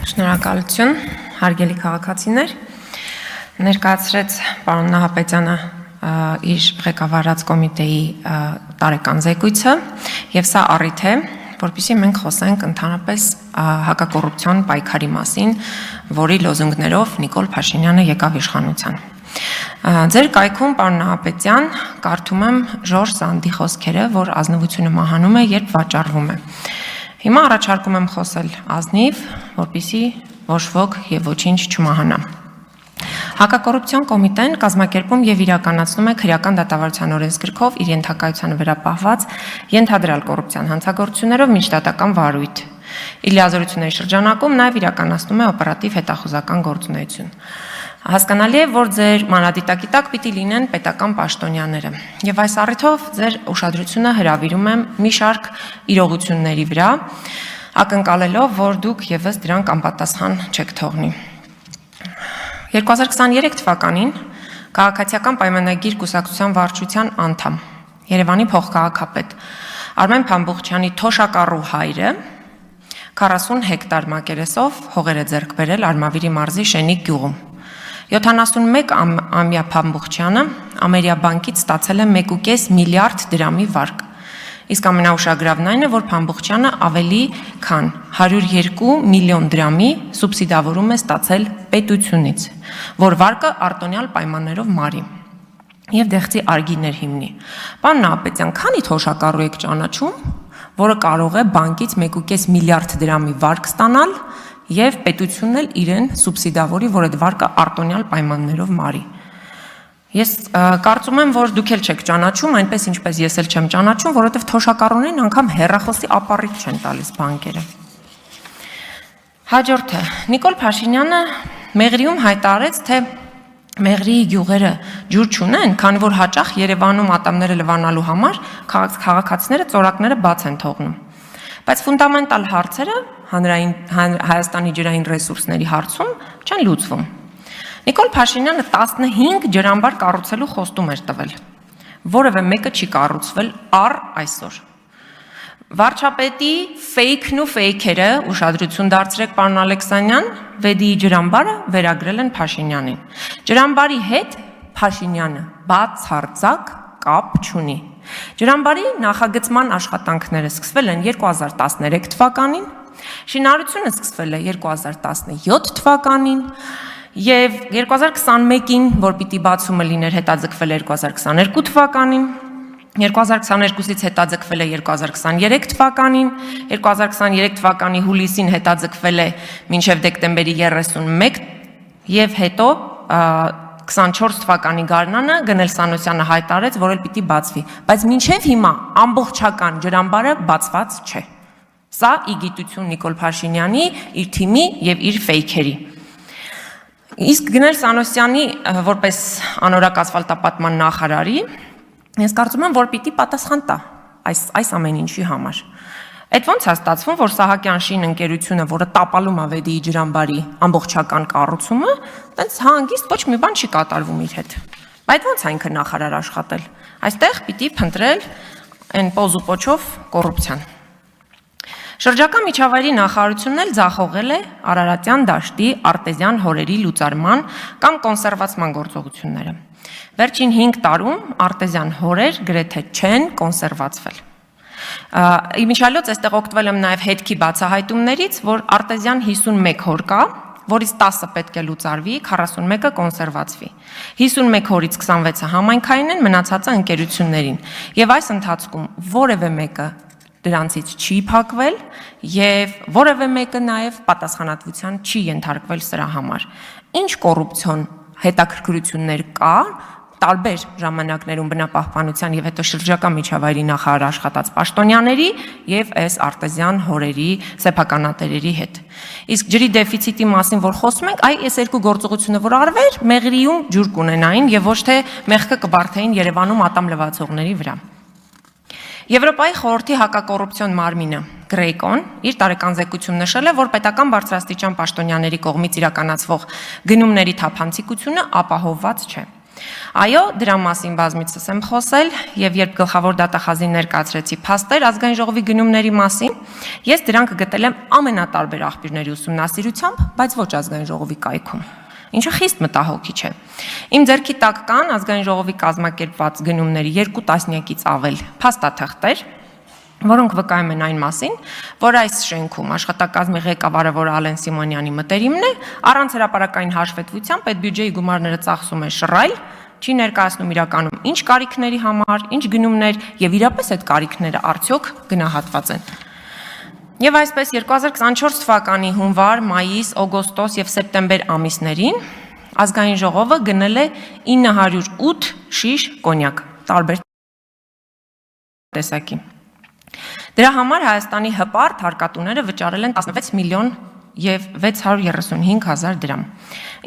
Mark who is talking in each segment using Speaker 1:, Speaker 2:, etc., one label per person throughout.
Speaker 1: Շնորհակալություն, հարգելի քաղաքացիներ, ներկայացրեց պարոն Նահապետյանը իր ղեկավարած կոմիտեի տարեկան զեկույցը եւ սա առիթ է, որպեսզի մենք խոսենք ընդհանրապես հակակոռուպցիոն պայքարի մասին, որի լոզունգներով Նիկոլ Փաշինյանը եկավ իշխանության։ Ձեր կայքում պարոն Նահապետյան, կարդում եմ Ժորժ Սանդի խոսքերը, որ ազնվությունը մահանում է, երբ վաճառվում է։ Հիմա առաջարկում եմ խոսել ազնիվ, որպեսզի ոչ ոք եւ ոչինչ չմահանա։ Հակակոռուպցիոն կոմիտեն կազմակերպում եւ իրականացնում է քրեական դատավարության օրենսգրքով իր ենթակայությանը վերապահված ենթադրյալ կոռուպցիան հանցագործություններով միջդատական վարույթ։ Իր լիազորությունների շրջանակում նաեւ իրականացնում է օպերատիվ հետախուզական գործունեություն։ Հասկանալի է, որ ձեր մանրադիտակի տակ պիտի լինեն պետական պաշտոնյաները։ Եվ այս առիթով ձեր ուշադրությունը հրավիրում եմ մի շարք իրողությունների վրա, ակնկալելով, որ դուք եւս դրանք անպատասխան չեք թողնի։ 2023 թվականին քաղաքացիական պայմանագիր կուսակցության վարչության անդամ, Երևանի փոխքաղաքապետ Արմեն Փամբուխչյանի թոշակառու հայրը 40 հեկտար մակերեսով հողեր է ձեռք բերել Արմավիրի մարզի Շենիկ գյուղում։ 71-ամյա Փամբուխչյանը Ամերիաբանկից ստացել է 1.5 միլիարդ դրամի վարկ։ Իսկ ամենաուշագրավն այն է, որ Փամբուխչյանը ավելի քան 102 միլիոն դրամի սուբսիդավորում է ստացել պետությունից, որ վարկը արտոնյալ պայմաններով մարի եւ դեղցի արգիներ հիմնի։ Պարոն Նահապետյան, քանի թոշակառու եք ճանաչում, որը կարող է բանկից 1.5 միլիարդ դրամի վարկ ստանալ եւ պետությունն էլ իրեն սուբսիդավորի, որ այդ վարկը արտոնյալ պայմաններով մարի։ Ես կարծում եմ, որ դուք էլ չեք ճանաչում, այնպես ինչպես ես էլ չեմ ճանաչում, որովհետեւ թոշակառուներին անգամ հեռախոսի ապառիկ չեն տալիս բանկերը։ Հաջորդը Նիկոլ Փաշինյանը Մեղրիում հայտարարեց, թե Մեղրիի գյուղերը ջուր չունեն, քանի որ հաճախ Երևանում ատամները լվանալու համար քաղաքացիները ծորակները բաց են թողնում։ Բայց ֆունդամենտալ հարցերը Հայաստանի ջրային ռեսուրսների հարցում չեն լուծվում։ Նիկոլ Փաշինյանը 15 ջրամբար կառուցելու խոստում էր տվել, որևէ մեկը չի կառուցվել առ այսօր։ Վարչապետի ֆեյքն ու ֆեյքերը, ուշադրություն դարձրեք պարոն Ալեքսանյան, Վեդիի ջրամբարը վերագրել են Փաշինյանին։ Ջրամբարի հետ Փաշինյանը բացարձակ կապ չունի։ Ջրամբարի նախագծման աշխատանքները սկսվել են 2013 թվականին, շինարարությունը սկսվել է 2017 թվականին եւ 2021-ին, որ պիտի բացումը լիներ, հետաձգվել է 2022 թվականին, 2022-ից հետաձգվել է 2023 թվականին, 2023 թվականի հուլիսին հետաձգվել է մինչև դեկտեմբերի 31 եւ հետո 24 թվականի գարնանը Գնել Սանոսյանը հայտարարեց, որ էլ պիտի բացվի, բայց մինչև հիմա ամբողջական ջրամբարը բացված չէ։ Սա իգիտություն Նիկոլ Փաշինյանի, իր թիմի եւ իր ֆեյքերի։ Իսկ Գնել Սանոսյանի որպես անորակ ասֆալտապատման նախարարի, ես կարծում եմ, որ պիտի պատասխան տա այս ամեն ինչի համար։ Այդ ոնց է ստացվում, որ Սահակյան շին ընկերությունը, որը տապալում է Վեդիի ջրամբարի ամբողջական կառուցումը, տենց հանգիստ ոչ մի բան չի կատարվում իր հետ։ Բայց ոնց է ինքը նախարար աշխատել։ Այստեղ պիտի փնտրել այն պոզ ու պոչով կոռուպցիան։ Շրջակա միջավայրի նախարարությունն էլ ձախողել է Արարատյան դաշտի արտեզյան հորերի լուծարման կամ կոնսերվացման գործողությունները։ Վերջին 5 տարում արտեզյան հորեր գրեթե չեն կոնսերվացվել։ Իմիջիալոց այստեղ օգտվել եմ նաև հետքի բացահայտումներից, որ արտեզյան 51 հոր կա, որից 10-ը պետք է լուծարվի, 41-ը կոնսերվացվի։ 51 հորից 26-ը համայնքային են, մնացածը ընկերություններին։ Եվ այս ընթացքում որևէ մեկը դրանցից չի փակվել եւ որևէ մեկը նաեւ պատասխանատվության չի ենթարկվել սրա համար։ Ինչ կոռուպցիոն հետաքրքրություններ կա տարբեր ժամանակներում բնապահպանության եւ հետո շրջակա միջավայրի նախարար աշխատած պաշտոնյաների եւ այս արտեզյան հորերի սեփականատերերի հետ։ Իսկ ջրի դեֆիցիտի մասին որ խոսում ենք, այս երկու գործողությունը որ արվեր, Մեղրիում ջուր կունենային եւ ոչ թե մեղքը կբարթեին Երևանում ատամ լվացողների վրա։ Եվրոպայի խորհրդի հակակոռուպցիոն մարմինը Գրեյկոն իր տարեկան զեկույցում նշել է, որ պետական բարձրաստիճան պաշտոնյաների կողմից իրականացվող գնումների թափանցիկությունը ապահովված չէ։ Այո, դրա մասին բազմիցս եմ խոսել եւ երբ գլխավոր դատախազին ներկայացրեցի փաստեր ազգային ժողովի գնումների մասին, Ես դրանք գտել եմ ամենատարբեր աղբյուրների ուսումնասիրությամբ, բայց ոչ ազգային ժողովի կայքում, ինչը խիստ մտահոգիչ է։ Իմ ձեռքի տակ կան ազգային ժողովի կազմակերպված գնումների 2 տասնյակից ավել փաստաթղթեր, որոնք վկայում են այն մասին, որ այս շենքում աշխատակազմի ղեկավարը, որ Ալեն Սիմոնյանի մտերիմն է, առանց հրապարակային հաշվետվության պետբյուջեի գումարները ծախսում է շռայլ, չի ներկայացնում իրականում ինչ կարիքների համար, ինչ գնումներ եւ իրապես այդ կարիքները արդյոք գնահատված են։ Եվ այսպես 2024 թվականի հունվար, մայիս, օգոստոս եւ սեպտեմբեր ամիսներին ազգային ժողովը գնել է 908 շիշ կոնյակ, տարբեր տեսակի։ Դրա համար Հայաստանի հպարտ հարկատուները վճարել են 16 միլիոն եւ 635 հազար դրամ։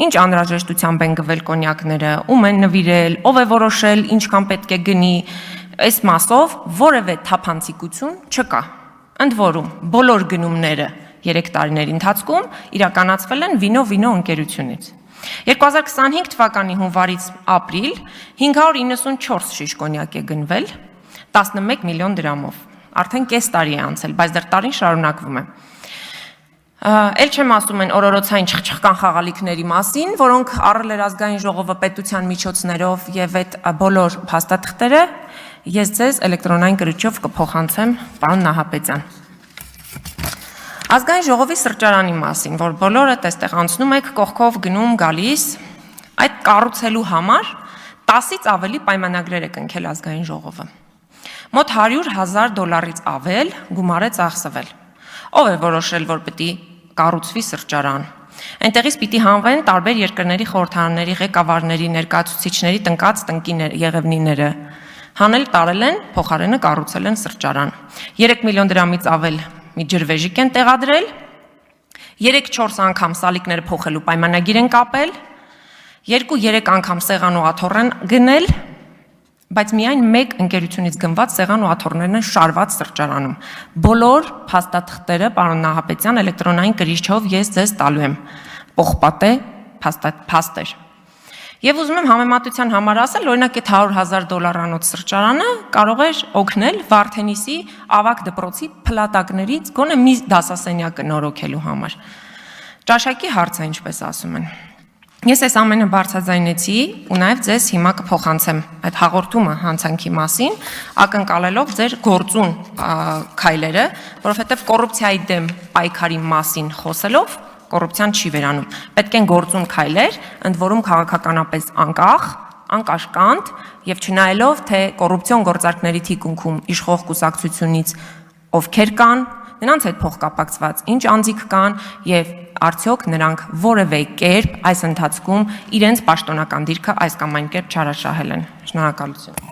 Speaker 1: Ինչ անհրաժեշտությամբ են գվել կոնյակները, ում են նվիրել, ով է որոշել, ինչքան պետք է գնի, այս մասով որևէ թափանցիկություն չկա։ Ընդ որում, բոլոր գնումները 3 տարիների ընթացքում իրականացվել են Վինո ընկերությունից։ 2025 թվականի հունվարից ապրիլ 594 շիշ կոնյակ է գնվել 11 միլիոն դրամով։ Արդեն կես տարի է անցել, բայց դեռ տարին շարունակվում է։ Էլ չեմ ասում են օրորոցային չխչխկան խաղալիքների մասին, որոնք առել էր ազգային ժողովը պետության միջոցներով եւ այդ բոլոր փաստաթղթերը ես ձեզ էլեկտրոնային կրիչով կփոխանցեմ, պարոն Նահապետյան։ Ազգային ժողովի սրճարանի մասին, որ բոլորը այստեղ անցնում եք, կողքով գնում, գալիս, այդ կառուցելու համար 10-ից ավելի պայմանագրեր է կնքել ազգային ժողովը։ Մոտ $100,000 ավել գումար է ծախսվել։ Ով է որոշել, որ պետք է կառուցվի սրճարան։ Այնտեղից պիտի հանվեն տարբեր երկրների խորհրդարանների ղեկավարների, ներկայացուցիչների տնկած եղևնիները։ Հանել տարել են, փոխարենը կառուցել են սրճարան։ 3 միլիոն դրամից ավել մի ջրվեժիկ են տեղադրել, 3-4 անգամ սալիկները փոխելու պայմանագիր են կապել, 2-3 անգամ սեղան ու աթոռ են գնել, բայց միայն մեկ ընկերությունից գնված սեղան ու աթոռներն են շարված սրճարանում։ Բոլոր փաստաթղթերը, պարոն Նահապետյան, էլեկտրոնային կրիչով ես ձեզ տալու եմ։ Պողպատե փաստեր։ Եվ ուզում եմ համեմատության համար ասել, օրինակ այդ $100,000 սրճարանը կարող էր օգնել Վարդենիսի ավագ դպրոցի փլատակներից գոնե մի դասասենյակը նորոգելու համար։ Ճաշակի հարցը, ինչպես ասում են։ Ես այս ամենը բարձրաձայնեցի ու նաև ձեզ հիմա կփոխանցեմ այդ հաղորդումը հանցանքի մասին, ակնկալելով ձեր գործուն քայլերը, որովհետև կոռուպցիայի դեմ պայքարի մասին խոսելով կոռուպցիան չի վերանում։ Պետք են գործուն քայլեր, ընդ որում քաղաքականապես անկախ, անկաշկանդ եւ չնայելով թե կոռուպցիոն գործարքների թիկունքում իշխող կուսակցությունից ովքեր կան, նրանց հետ փոխկապակցված ինչ անձիկ կան եւ արդյոք նրանք որևէ կերպ այս ընթացքում իրենց պաշտոնական դիրքը այս կամ այն կերպ չարաշահել են։ Շնորհակալություն։